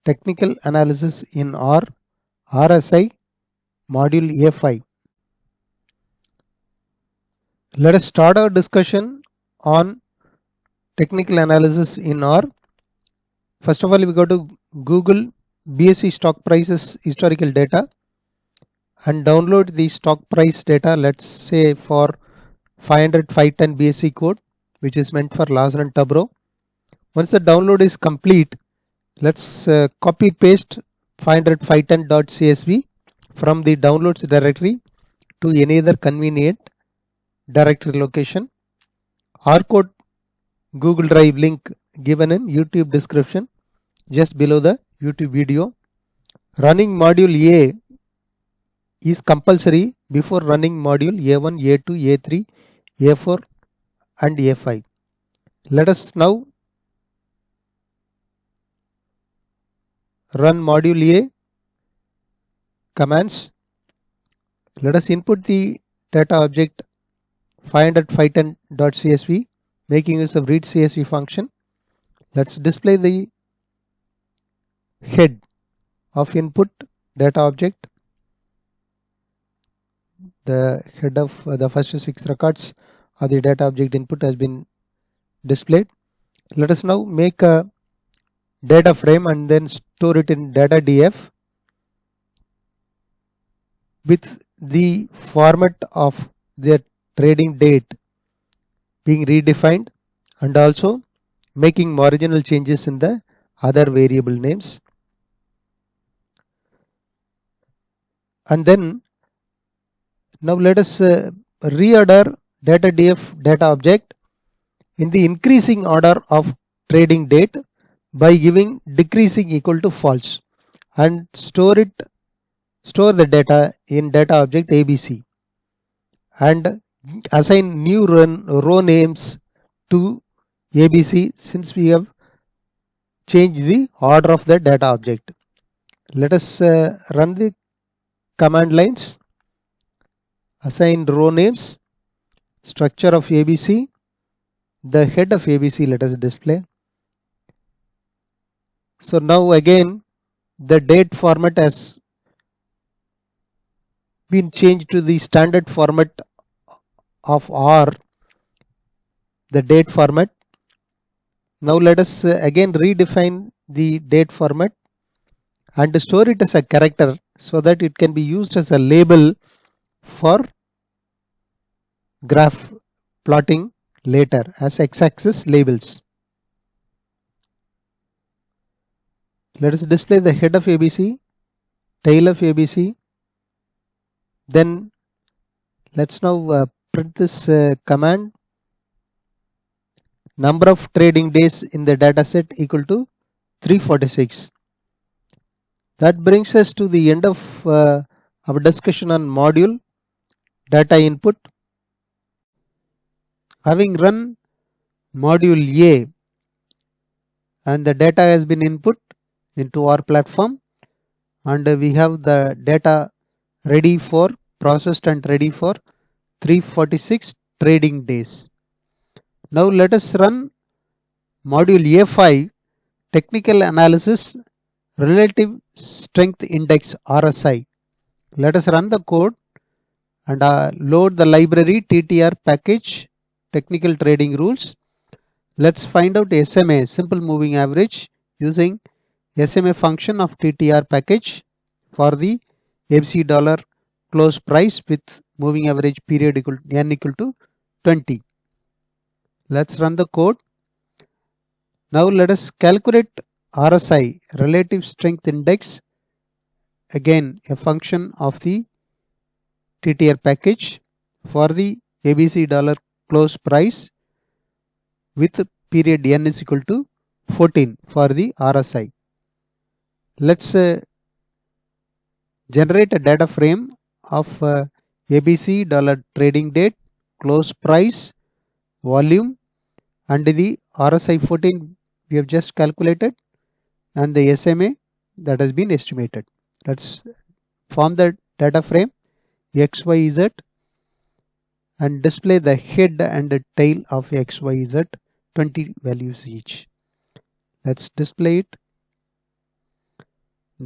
Technical Analysis in R, RSI, Module A5. Let us start our discussion on Technical Analysis in R. First of all, we go to Google BSE stock prices historical data and download the stock price data, let's say for 500 510 BSE code, which is meant for Larsen & Toubro. Once the download is complete, let's copy paste 500.510.csv from the downloads directory to any other convenient directory location. R-code Google Drive link given in YouTube description just below the YouTube video. Running module A is compulsory before running module A1, A2, A3, A4 and A5. Let us now run module A commands. Let us input the data object 500.510.csv making use of read CSV function. Let's display the head of input data object. The head of the first 6 records of the data object input has been displayed. Let us now make a data frame and then store it in data df with the format of the trading date being redefined and also making marginal changes in the other variable names. And then now let us reorder data df data object in the increasing order of trading date by giving decreasing equal to false and store the data in data object ABC and assign new row names to ABC since we have changed the order of the data object. Let us run the command lines. Assign row names, structure of ABC, the head of ABC let us display. So now again the date format has been changed to the standard format of R, the date format. Now let us again redefine the date format and store it as a character so that it can be used as a label for graph plotting later as x-axis labels. Let us display the head of ABC, tail of ABC. Then let's now print this command. Number of trading days in the data set equal to 346. That brings us to the end of our discussion on module data input. Having run module A and the data has been input into our platform and we have the data ready for processed and ready for 346 trading days. Now let us run module A5 technical analysis relative strength index RSI. Let us run the code and load the library TTR package technical trading rules. Let's find out SMA simple moving average using SMA function of TTR package for the ABC dollar close price with moving average period equal to n equal to 20. Let's run the code. Now let us calculate RSI relative strength index, again a function of the TTR package for the ABC dollar close price with period n is equal to 14 for the RSI. Let's generate a data frame of ABC dollar trading date, close price, volume and the RSI 14 we have just calculated and the SMA that has been estimated. Let's form the data frame XYZ and display the head and the tail of XYZ 20 values each. Let's display it.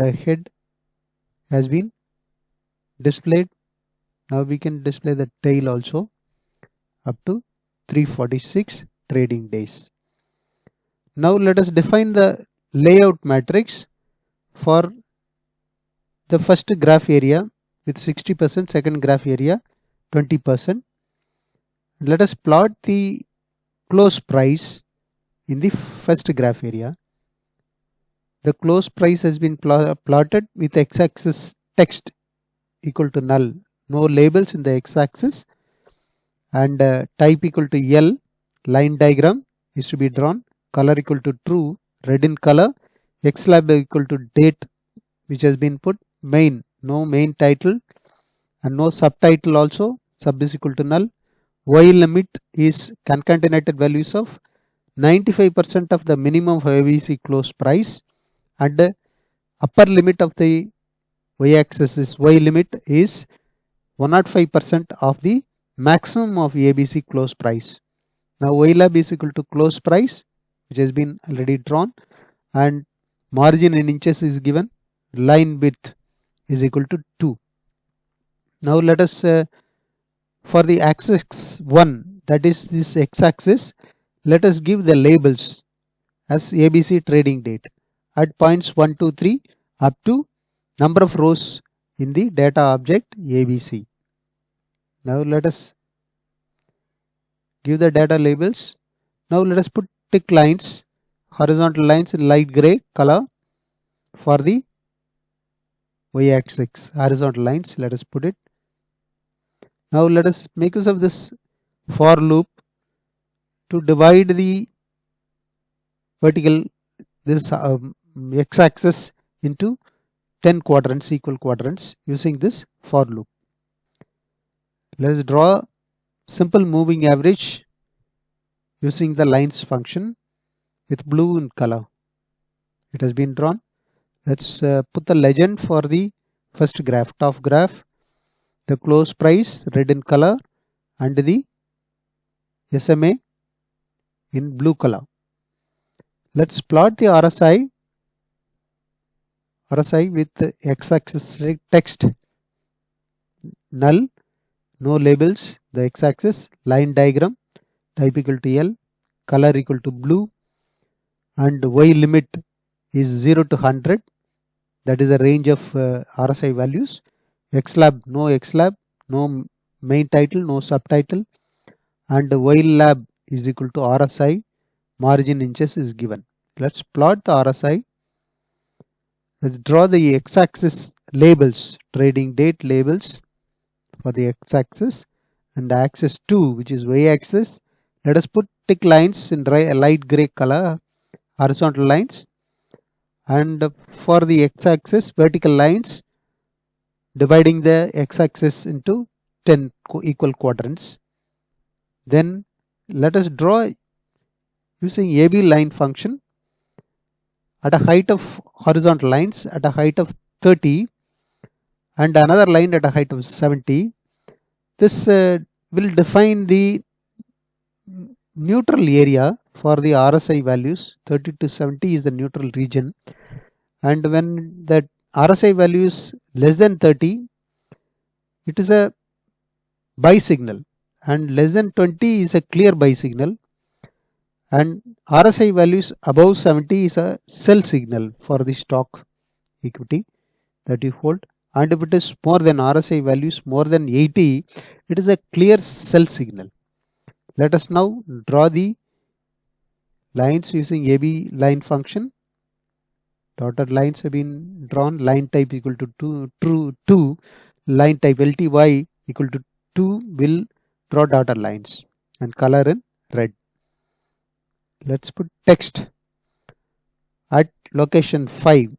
the head has been displayed. Now we can display the tail also up to 346 trading days. Now let us define the layout matrix for the first graph area with 60%, second graph area 20%. Let us plot the close price in the first graph area. The close price has been plotted with x-axis text equal to null, no labels in the x-axis, and type equal to L. Line diagram is to be drawn, color equal to true, red in color, xlab equal to date which has been put, main, no main title and no subtitle also, sub is equal to null. Y limit is concatenated values of 95% of the minimum of ABC close price, and the upper limit of the y-axis is y limit is 105% of the maximum of ABC close price. Now ylab is equal to close price which has been already drawn, and margin in inches is given, line width is equal to 2. Now let us for the axis 1, that is this x-axis, let us give the labels as ABC trading date at points 1, 2, 3 up to number of rows in the data object ABC. Now let us give the data labels. Now let us put tick lines, horizontal lines in light gray color for the y-axis, horizontal lines, let us put it. Now let us make use of this for loop to divide the vertical, this x-axis into 10 quadrants, equal quadrants, using this for loop. Let us draw simple moving average using the lines function with blue in color. It has been drawn. Let's put the legend for the first graph, top graph, the close price red in color and the SMA in blue color. Let's plot the RSI with the x-axis text null, no labels, the x-axis, line diagram, type equal to L, color equal to blue, and Y limit is 0 to 100, that is the range of RSI values. Xlab, no main title, no subtitle, and ylab is equal to RSI, margin inches is given. Let's plot the RSI. Let's draw the x-axis labels, trading date labels for the x-axis, and the axis 2, which is y-axis. Let us put tick lines in light gray color, horizontal lines, and for the x-axis vertical lines dividing the x-axis into 10 equal quadrants. Then let us draw using AB line function at a height of horizontal lines at a height of 30 and another line at a height of 70. This will define the neutral area for the RSI values. 30 to 70 is the neutral region, and when that RSI value is less than 30, it is a buy signal, and less than 20 is a clear buy signal, and RSI values above 70 is a sell signal for the stock equity that you hold, and if it is more than RSI values more than 80, it is a clear sell signal. Let us now draw the lines using AB line function. Dotted lines have been drawn, line type equal to 2, line type LTY equal to 2 will draw dotted lines and color in red. Let's put text at location 5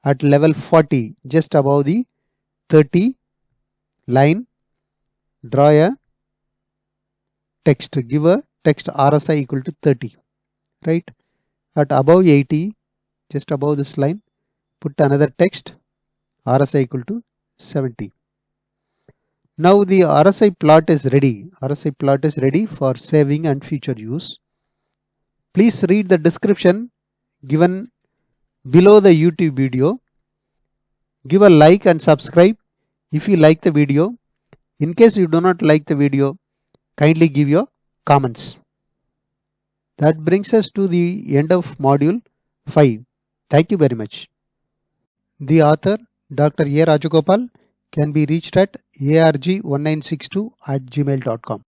at level 40, just above the 30 line. Draw a text, give a text RSI equal to 30, right? At above 80, just above this line, put another text RSI equal to 70. Now the RSI plot is ready. RSI plot is ready for saving and future use. Please read the description given below the YouTube video. Give a like and subscribe if you like the video. In case you do not like the video, kindly give your comments. That brings us to the end of module 5. Thank you very much. The author, Dr. A. Rajagopal, can be reached at arg1962@gmail.com.